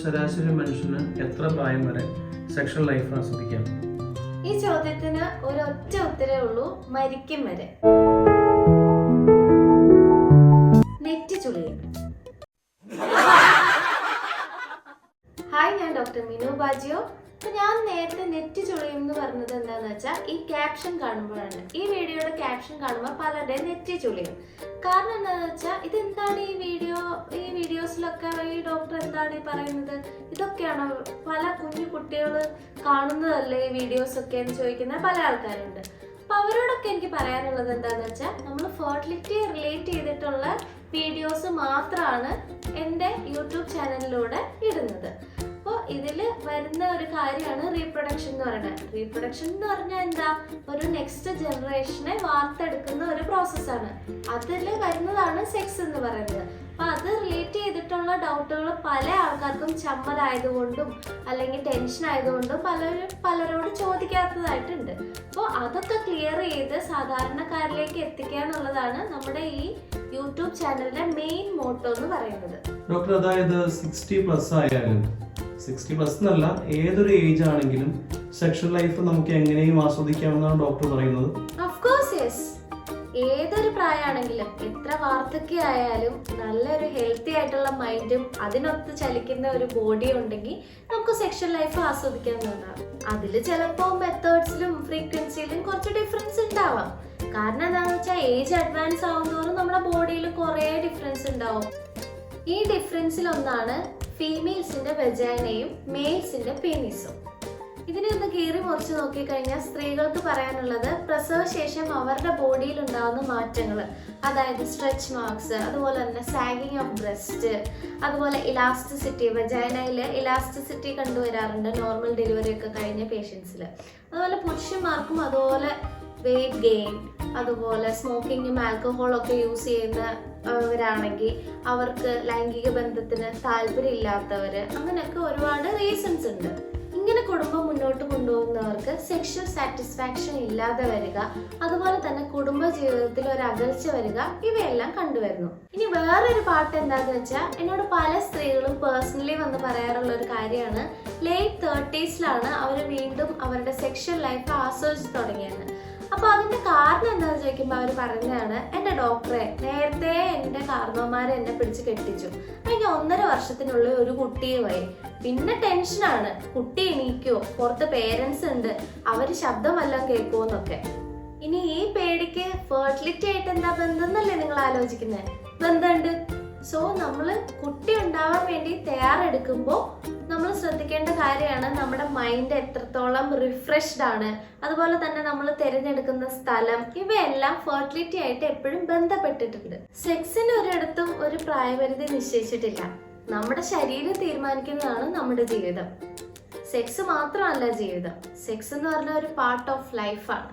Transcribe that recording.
ശരാശരി മനുഷ്യന് എത്ര പ്രായം വരെ സെക്ഷൽ ലൈഫ് ആസ്വദിക്കാം? ഈ ചോദ്യത്തിന് ഒരൊറ്റ ഉത്തരേ ഉള്ളൂ, മരിക്കും വരെ. നെറ്റി ചുളിയും. ഹായ്, ഞാൻ ഡോക്ടർ മിനു ബാജിയോ. ഞാൻ നേരത്തെ നെറ്റി ചുളിയും എന്ന് പറഞ്ഞത് എന്താന്ന് വെച്ചാൽ ഈ ക്യാപ്ഷൻ കാണുമ്പോഴാണ്. ഈ വീഡിയോയുടെ ക്യാപ്ഷൻ കാണുമ്പോൾ പലരുടെയും നെറ്റി ചുളിയും. കാരണം എന്താണെന്ന് വെച്ചാൽ ഇതെന്താണ് ഈ വീഡിയോസിലൊക്കെ ഈ ഡോക്ടർ എന്താണ് ഈ പറയുന്നത്, ഇതൊക്കെയാണോ പല കുഞ്ഞു കുട്ടികൾ കാണുന്നതല്ലേ ഈ വീഡിയോസ് ഒക്കെ എന്ന് ചോദിക്കുന്ന പല ആൾക്കാരുണ്ട്. അപ്പൊ അവരോടൊക്കെ എനിക്ക് പറയാനുള്ളത് എന്താണെന്ന് വെച്ചാൽ നമ്മൾ ഫെർട്ടിലിറ്റി റിലേറ്റ് ചെയ്തിട്ടുള്ള വീഡിയോസ് മാത്രമാണ് എൻ്റെ യൂട്യൂബ് ചാനലിലൂടെ ഇടുന്നത്. അപ്പോൾ ഇതിൽ വരുന്ന ഒരു കാര്യമാണ് റീപ്രൊഡക്ഷൻ എന്ന് പറയുന്നത്. റീപ്രൊഡക്ഷൻ എന്ന് പറഞ്ഞാൽ എന്താ, ഒരു നെക്സ്റ്റ് ജനറേഷനെ വാർത്തെടുക്കുന്ന ഒരു പ്രോസസ്സാണ്. അതിൽ വരുന്നതാണ് സെക്സ് എന്ന് പറയുന്നത്. അപ്പം അത് റിലേറ്റ് ചെയ്തിട്ടുള്ള ഡൗട്ടുകൾ പല ആൾക്കാർക്കും ചമ്മലായതുകൊണ്ടും അല്ലെങ്കിൽ ടെൻഷൻ ആയതുകൊണ്ടും പലരോട് ചോദിക്കാത്തതായിട്ടുണ്ട്. അപ്പോൾ അതൊക്കെ ക്ലിയർ ചെയ്ത് സാധാരണക്കാരിലേക്ക് എത്തിക്കുക എന്നുള്ളതാണ് നമ്മുടെ ഈ യൂട്യൂബ് ചാനലിന്റെ മെയിൻ മോട്ടോ എന്ന് പറയുന്നത്. ഡോക്ടർ, അതായത് 60+ ആയാലും 60+ എന്നല്ല, ഏതൊരു ഏജ് ആണെങ്കിലും സെക്ഷൽ ലൈഫ് നമുക്ക് എങ്ങനെയും ആസ്വദിക്കാമെന്നാണ് ഡോക്ടർ പറയുന്നത്. Of course yes. ഏതൊരു പ്രായമാണെങ്കിലും എത്ര വാർദ്ധക്യമായാലും നല്ലൊരു ഹെൽത്തി ആയിട്ടുള്ള മൈൻഡും അതിനൊത്ത് ചലിക്കുന്ന ഒരു ബോഡിയും ഉണ്ടെങ്കിൽ നമുക്ക് സെക്ഷൽ ലൈഫ് ആസ്വദിക്കാവുന്നതാണ്. അതിൽ ചിലപ്പോൾ മെത്തേഡ്സിലും ഫ്രീക്വൻസിയിലും കുറച്ച് ഡിഫറൻസ് ഉണ്ടാവാം. കാരണം എന്താണെന്ന് വെച്ചാൽ ഏജ് അഡ്വാൻസ് ആവുന്നതോറും നമ്മുടെ ബോഡിയിൽ കുറേ ഡിഫറൻസ് ഉണ്ടാവും. ഈ ഡിഫറൻസിലൊന്നാണ് ഫീമെയിൽസിന്റെ വെജൈനയും മെയിൽസിന്റെ പീനിസും. ഇതിനെ ഒന്ന് കീറി മുറിച്ച് നോക്കിക്കഴിഞ്ഞാൽ സ്ത്രീകൾക്ക് പറയാനുള്ളത് പ്രസവശേഷം അവരുടെ ബോഡിയിൽ ഉണ്ടാകുന്ന മാറ്റങ്ങൾ, അതായത് സ്ട്രെച്ച് മാർക്സ്, അതുപോലെ തന്നെ സാഗിങ് ഓഫ് ബ്രസ്റ്റ്, അതുപോലെ ഇലാസ്റ്റിസിറ്റി, വെജൈനയിൽ ഇലാസ്റ്റിസിറ്റി കണ്ടുവരാറുണ്ട് നോർമൽ ഡെലിവറി ഒക്കെ കഴിഞ്ഞ പേഷ്യൻസിൽ. അതുപോലെ പുരുഷന്മാർക്കും അതുപോലെ വെയിറ്റ് ഗെയിൻ, അതുപോലെ സ്മോക്കിങ്ങും ആൽക്കഹോളൊക്കെ യൂസ് ചെയ്യുന്നവരാണെങ്കിൽ അവർക്ക് ലൈംഗിക ബന്ധത്തിന് താല്പര്യമില്ലാത്തവർ, അങ്ങനെയൊക്കെ ഒരുപാട് റീസൺസ് ഉണ്ട്. ഇങ്ങനെ കുടുംബം മുന്നോട്ട് കൊണ്ടുപോകുന്നവർക്ക് സെക്ഷൽ സാറ്റിസ്ഫാക്ഷൻ ഇല്ലാതെ വരിക, അതുപോലെ തന്നെ കുടുംബ ജീവിതത്തിൽ ഒരു അകൽച്ച വരിക, ഇവയെല്ലാം കണ്ടുവരുന്നു. ഇനി വേറൊരു പാർട്ട് എന്താണെന്ന് വെച്ചാൽ എന്നോട് പല സ്ത്രീകളും പേഴ്സണലി വന്ന് പറയാറുള്ള ഒരു കാര്യമാണ്, ലേറ്റ് 30s അവർ വീണ്ടും അവരുടെ സെക്ഷൽ ലൈഫ് ആസ്വദിച്ച് തുടങ്ങിയത്. അപ്പോൾ അതിൻ്റെ കാരണം എന്താണെന്ന് ചോദിക്കുമ്പോൾ അവർ പറയുന്നതാണ്, എൻ്റെ ഡോക്ടറെ, നേരത്തെ എൻ്റെ കാരണവന്മാരെ എന്നെ പിടിച്ച് കെട്ടിച്ചു, കഴിഞ്ഞ 1.5 വർഷത്തിനുള്ളിൽ ഒരു കുട്ടിയുമായി, പിന്നെ ടെൻഷനാണ്, കുട്ടി എണീക്കോ, പുറത്ത് പേരൻസ് ഉണ്ട്, അവർ ശബ്ദം വല്ലതും കേൾക്കുമോ എന്നൊക്കെ. ഇനി ഈ പേടിക്ക് ഫെർട്ടിലിറ്റി ആയിട്ട് എന്താ ബന്ധം എന്നല്ലേ നിങ്ങൾ ആലോചിക്കുന്നത്? ബന്ധമുണ്ട്. സോ നമ്മൾ കുട്ടി ഉണ്ടാവാൻ വേണ്ടി തയ്യാറെടുക്കുമ്പോൾ നമ്മൾ ശ്രദ്ധിക്കേണ്ട കാര്യമാണ് നമ്മുടെ മൈൻഡ് എത്രത്തോളം റിഫ്രഷ്ഡ് ആണ്, അതുപോലെ തന്നെ നമ്മൾ തിരഞ്ഞെടുക്കുന്ന സ്ഥലം, ഇവയെല്ലാം ഫെർട്ടിലിറ്റി ആയിട്ട് എപ്പോഴും ബന്ധപ്പെട്ടിട്ടുണ്ട്. സെക്സിന് ഒരിടത്തും ഒരു പ്രായപരിധി നിശ്ചയിച്ചിട്ടില്ല. നമ്മുടെ ശരീരം തീരുമാനിക്കുന്നതാണ് നമ്മുടെ ജീവിതം. സെക്സ് മാത്രമല്ല ജീവിതം. സെക്സ് എന്ന് പറഞ്ഞ ഒരു പാർട്ട് ഓഫ് ലൈഫാണ്.